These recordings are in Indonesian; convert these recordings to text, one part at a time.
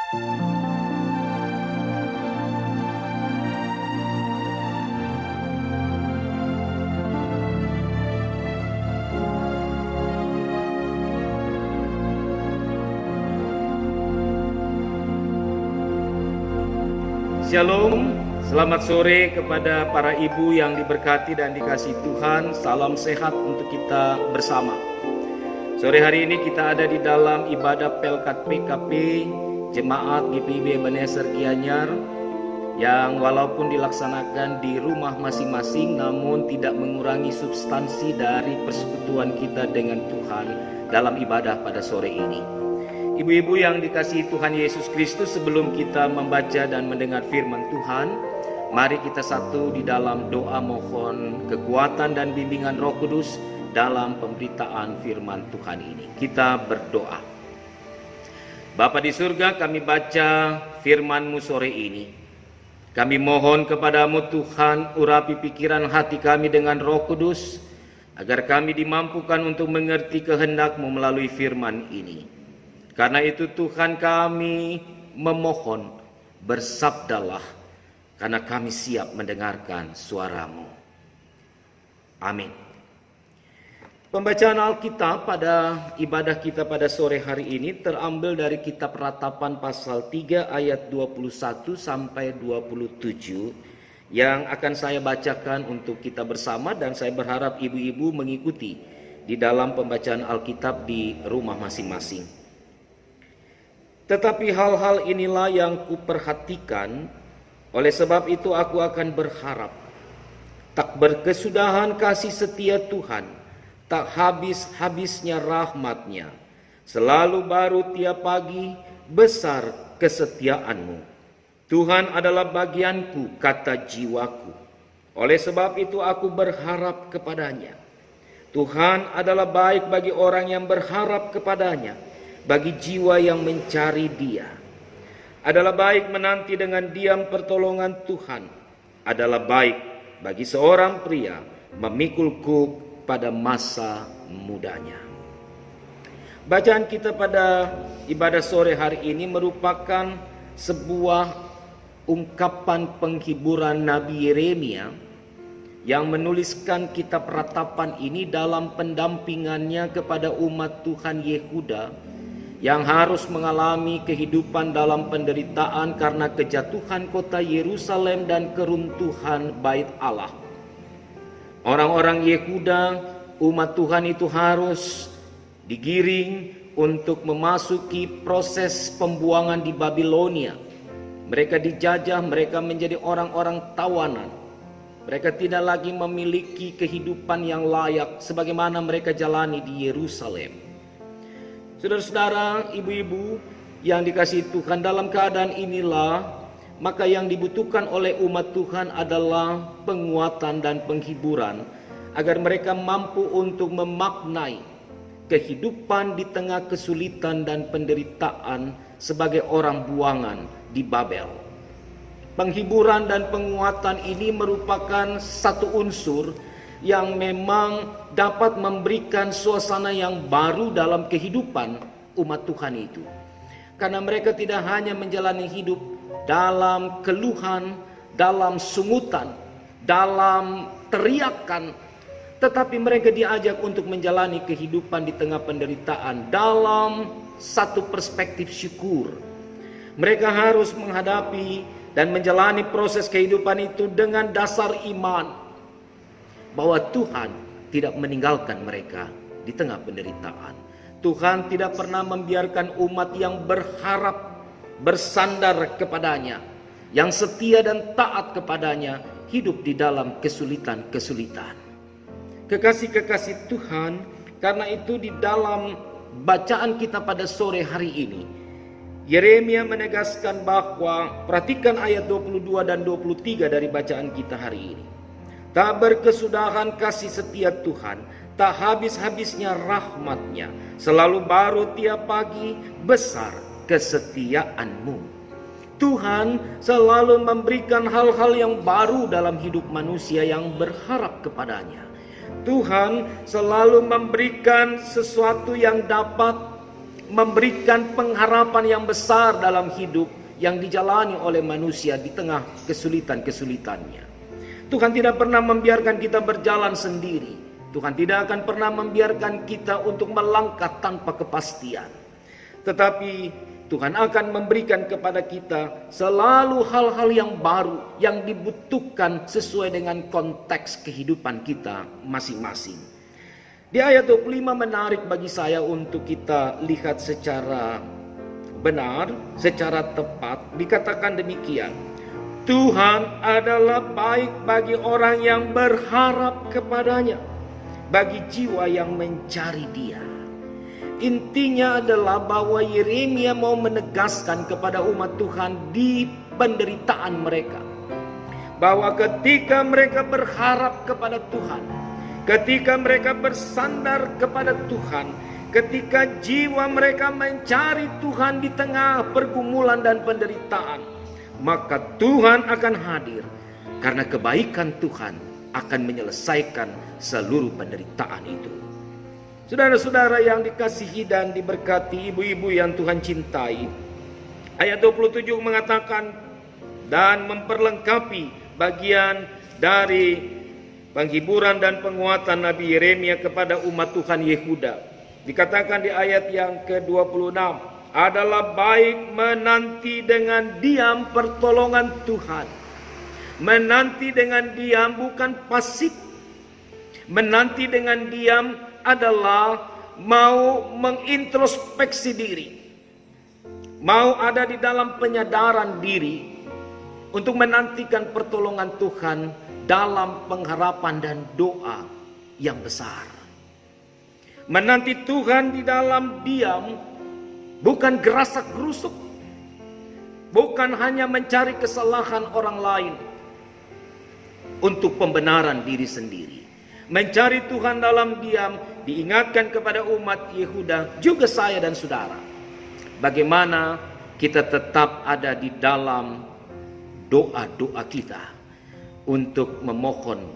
Shalom, selamat sore kepada para ibu yang diberkati dan dikasihi Tuhan. Salam sehat untuk kita bersama. Sore hari ini kita ada di dalam ibadah Pelkat PKP Jemaat GPIB Ebenezer Gianyar, yang walaupun dilaksanakan di rumah masing-masing namun tidak mengurangi substansi dari persekutuan kita dengan Tuhan dalam ibadah pada sore ini. Ibu-ibu yang dikasihi Tuhan Yesus Kristus, sebelum kita membaca dan mendengar firman Tuhan, mari kita satu di dalam doa mohon kekuatan dan bimbingan Roh Kudus dalam pemberitaan firman Tuhan ini. Kita berdoa. Bapa di surga, kami baca firman-Mu sore ini. Kami mohon kepadamu Tuhan, urapi pikiran hati kami dengan Roh Kudus, agar kami dimampukan untuk mengerti kehendak-Mu melalui firman ini. Karena itu Tuhan, kami memohon, bersabdalah, karena kami siap mendengarkan suara-Mu. Amin. Pembacaan Alkitab pada ibadah kita pada sore hari ini terambil dari kitab Ratapan pasal 3 ayat 21 sampai 27 yang akan saya bacakan untuk kita bersama, dan saya berharap ibu-ibu mengikuti di dalam pembacaan Alkitab di rumah masing-masing. Tetapi hal-hal inilah yang kuperhatikan, oleh sebab itu aku akan berharap. Tak berkesudahan kasih setia Tuhan, tak habis-habisnya rahmat-Nya. Selalu baru tiap pagi, besar kesetiaan-Mu. Tuhan adalah bagianku, kata jiwaku. Oleh sebab itu aku berharap kepadanya. Tuhan adalah baik bagi orang yang berharap kepadanya, bagi jiwa yang mencari Dia. Adalah baik menanti dengan diam pertolongan Tuhan. Adalah baik bagi seorang pria memikul kuk pada masa mudanya. Bacaan kita pada ibadah sore hari ini merupakan sebuah ungkapan penghiburan Nabi Yeremia yang menuliskan kitab Ratapan ini dalam pendampingannya kepada umat Tuhan Yehuda yang harus mengalami kehidupan dalam penderitaan karena kejatuhan kota Yerusalem dan keruntuhan bait Allah. Orang-orang Yehuda, umat Tuhan itu harus digiring untuk memasuki proses pembuangan di Babilonia. Mereka dijajah, mereka menjadi orang-orang tawanan. Mereka tidak lagi memiliki kehidupan yang layak sebagaimana mereka jalani di Yerusalem. Saudara-saudara, ibu-ibu yang dikasihi Tuhan, dalam keadaan inilah maka yang dibutuhkan oleh umat Tuhan adalah penguatan dan penghiburan agar mereka mampu untuk memaknai kehidupan di tengah kesulitan dan penderitaan sebagai orang buangan di Babel. Penghiburan dan penguatan ini merupakan satu unsur yang memang dapat memberikan suasana yang baru dalam kehidupan umat Tuhan itu. Karena mereka tidak hanya menjalani hidup dalam keluhan, dalam sungutan, dalam teriakan, tetapi mereka diajak untuk menjalani kehidupan di tengah penderitaan dalam satu perspektif syukur. Mereka harus menghadapi dan menjalani proses kehidupan itu dengan dasar iman bahwa Tuhan tidak meninggalkan mereka di tengah penderitaan. Tuhan tidak pernah membiarkan umat yang berharap bersandar kepadanya, yang setia dan taat kepadanya, hidup di dalam kesulitan-kesulitan. Kekasih-kekasih Tuhan, karena itu di dalam bacaan kita pada sore hari ini, Yeremia menegaskan bahwa, perhatikan ayat 22 dan 23 dari bacaan kita hari ini. Tak berkesudahan kasih setia Tuhan, tak habis-habisnya rahmat-Nya, selalu baru tiap pagi, besar kesetiaan-Mu. Tuhan selalu memberikan hal-hal yang baru dalam hidup manusia yang berharap kepadanya. Tuhan selalu memberikan sesuatu yang dapat memberikan pengharapan yang besar dalam hidup yang dijalani oleh manusia di tengah kesulitan-kesulitannya. Tuhan tidak pernah membiarkan kita berjalan sendiri. Tuhan tidak akan pernah membiarkan kita untuk melangkah tanpa kepastian. Tetapi Tuhan akan memberikan kepada kita selalu hal-hal yang baru yang dibutuhkan sesuai dengan konteks kehidupan kita masing-masing. Di ayat 25 menarik bagi saya untuk kita lihat secara benar, secara tepat. Dikatakan demikian, Tuhan adalah baik bagi orang yang berharap kepadanya, bagi jiwa yang mencari Dia. Intinya adalah bahwa Yeremia mau menegaskan kepada umat Tuhan di penderitaan mereka, bahwa ketika mereka berharap kepada Tuhan, ketika mereka bersandar kepada Tuhan, ketika jiwa mereka mencari Tuhan di tengah pergumulan dan penderitaan, maka Tuhan akan hadir, karena kebaikan Tuhan akan menyelesaikan seluruh penderitaan itu. Saudara-saudara yang dikasihi dan diberkati, ibu-ibu yang Tuhan cintai, ayat 27 mengatakan, dan memperlengkapi bagian dari penghiburan dan penguatan Nabi Yeremia kepada umat Tuhan Yehuda. Dikatakan di ayat yang ke-26, adalah baik menanti dengan diam pertolongan Tuhan. Menanti dengan diam bukan pasif. Menanti dengan diam adalah mau mengintrospeksi diri, mau ada di dalam penyadaran diri untuk menantikan pertolongan Tuhan dalam pengharapan dan doa yang besar. Menanti Tuhan di dalam diam bukan gerasak gerusuk, bukan hanya mencari kesalahan orang lain untuk pembenaran diri sendiri. Mencari Tuhan dalam diam diingatkan kepada umat Yehuda, juga saya dan saudara, bagaimana kita tetap ada di dalam doa-doa kita untuk memohon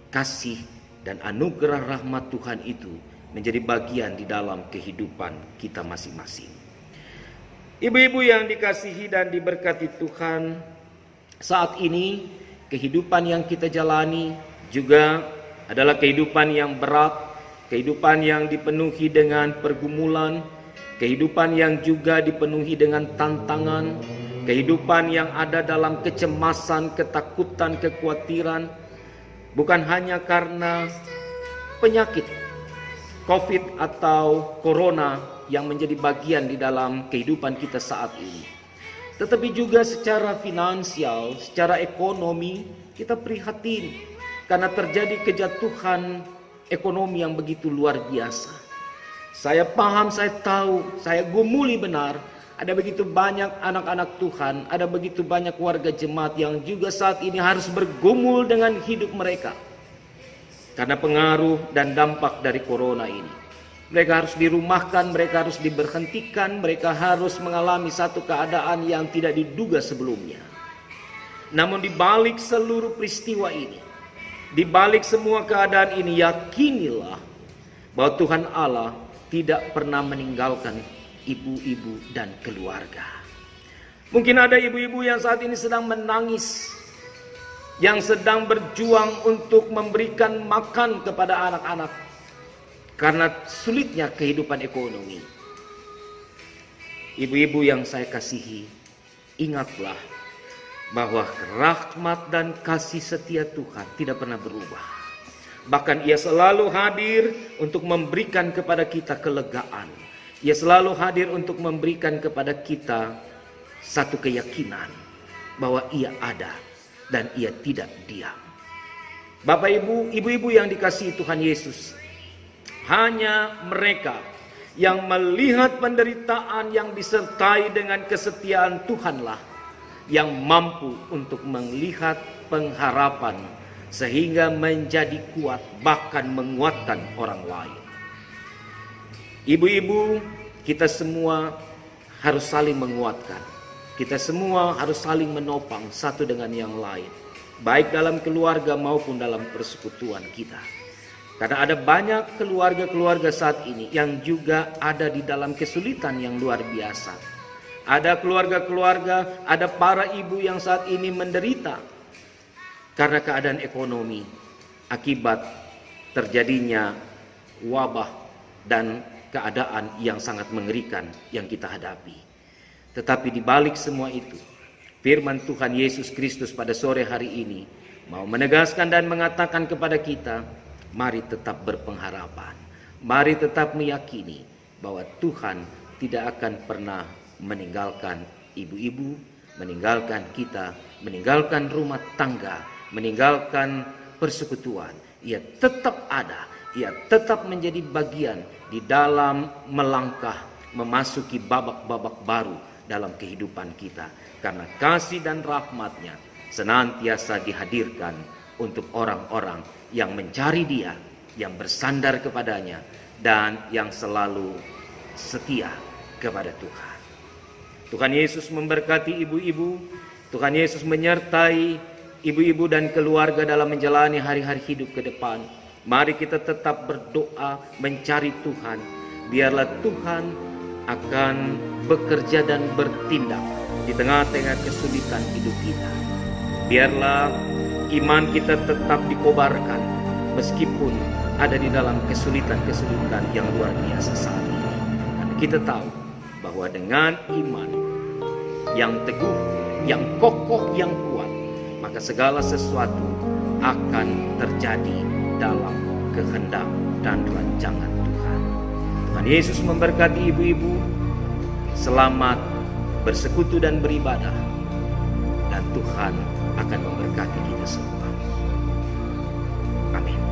kasih dan anugerah rahmat Tuhan itu menjadi bagian di dalam kehidupan kita masing-masing. Ibu-ibu yang dikasihi dan diberkati Tuhan, saat ini kehidupan yang kita jalani juga adalah kehidupan yang berat, kehidupan yang dipenuhi dengan pergumulan, kehidupan yang juga dipenuhi dengan tantangan, kehidupan yang ada dalam kecemasan, ketakutan, kekhawatiran, bukan hanya karena penyakit COVID atau Corona yang menjadi bagian di dalam kehidupan kita saat ini, tetapi juga secara finansial, secara ekonomi kita prihatin karena terjadi kejatuhan ekonomi yang begitu luar biasa. Saya paham, saya tahu, saya gumuli benar, ada begitu banyak anak-anak Tuhan, ada begitu banyak warga jemaat yang juga saat ini harus bergumul dengan hidup mereka karena pengaruh dan dampak dari corona ini. Mereka harus dirumahkan, mereka harus diberhentikan, mereka harus mengalami satu keadaan yang tidak diduga sebelumnya. Namun di balik seluruh peristiwa ini, di balik semua keadaan ini, yakinilah bahwa Tuhan Allah tidak pernah meninggalkan ibu-ibu dan keluarga. Mungkin ada ibu-ibu yang saat ini sedang menangis, yang sedang berjuang untuk memberikan makan kepada anak-anak karena sulitnya kehidupan ekonomi. Ibu-ibu yang saya kasihi, ingatlah bahwa rahmat dan kasih setia Tuhan tidak pernah berubah. Bahkan Ia selalu hadir untuk memberikan kepada kita kelegaan. Ia selalu hadir untuk memberikan kepada kita satu keyakinan bahwa Ia ada dan Ia tidak diam. Bapak Ibu, ibu-ibu yang dikasihi Tuhan Yesus, hanya mereka yang melihat penderitaan yang disertai dengan kesetiaan Tuhanlah yang mampu untuk melihat pengharapan sehingga menjadi kuat, bahkan menguatkan orang lain. Ibu-ibu, kita semua harus saling menguatkan. Kita semua harus saling menopang satu dengan yang lain, baik dalam keluarga maupun dalam persekutuan kita. Karena ada banyak keluarga-keluarga saat ini yang juga ada di dalam kesulitan yang luar biasa. Ada keluarga-keluarga, ada para ibu yang saat ini menderita karena keadaan ekonomi akibat terjadinya wabah dan keadaan yang sangat mengerikan yang kita hadapi. Tetapi di balik semua itu, firman Tuhan Yesus Kristus pada sore hari ini mau menegaskan dan mengatakan kepada kita, mari tetap berpengharapan. Mari tetap meyakini bahwa Tuhan tidak akan pernah meninggalkan ibu-ibu, meninggalkan kita, meninggalkan rumah tangga, meninggalkan persekutuan. Ia tetap ada, ia tetap menjadi bagian di dalam melangkah memasuki babak-babak baru dalam kehidupan kita. Karena kasih dan rahmat-Nya senantiasa dihadirkan untuk orang-orang yang mencari Dia, yang bersandar kepadanya, dan yang selalu setia kepada Tuhan. Tuhan Yesus memberkati ibu-ibu. Tuhan Yesus menyertai ibu-ibu dan keluarga dalam menjalani hari-hari hidup ke depan. Mari kita tetap berdoa, mencari Tuhan. Biarlah Tuhan akan bekerja dan bertindak di tengah-tengah kesulitan hidup kita. Biarlah iman kita tetap dikobarkan meskipun ada di dalam kesulitan-kesulitan yang luar biasa saat ini. Karena kita tahu bahwa dengan iman yang teguh, yang kokoh, yang kuat, maka segala sesuatu akan terjadi dalam kehendak dan rancangan Tuhan. Tuhan Yesus memberkati ibu-ibu. Selamat bersekutu dan beribadah, dan Tuhan akan memberkati kita semua. Amin.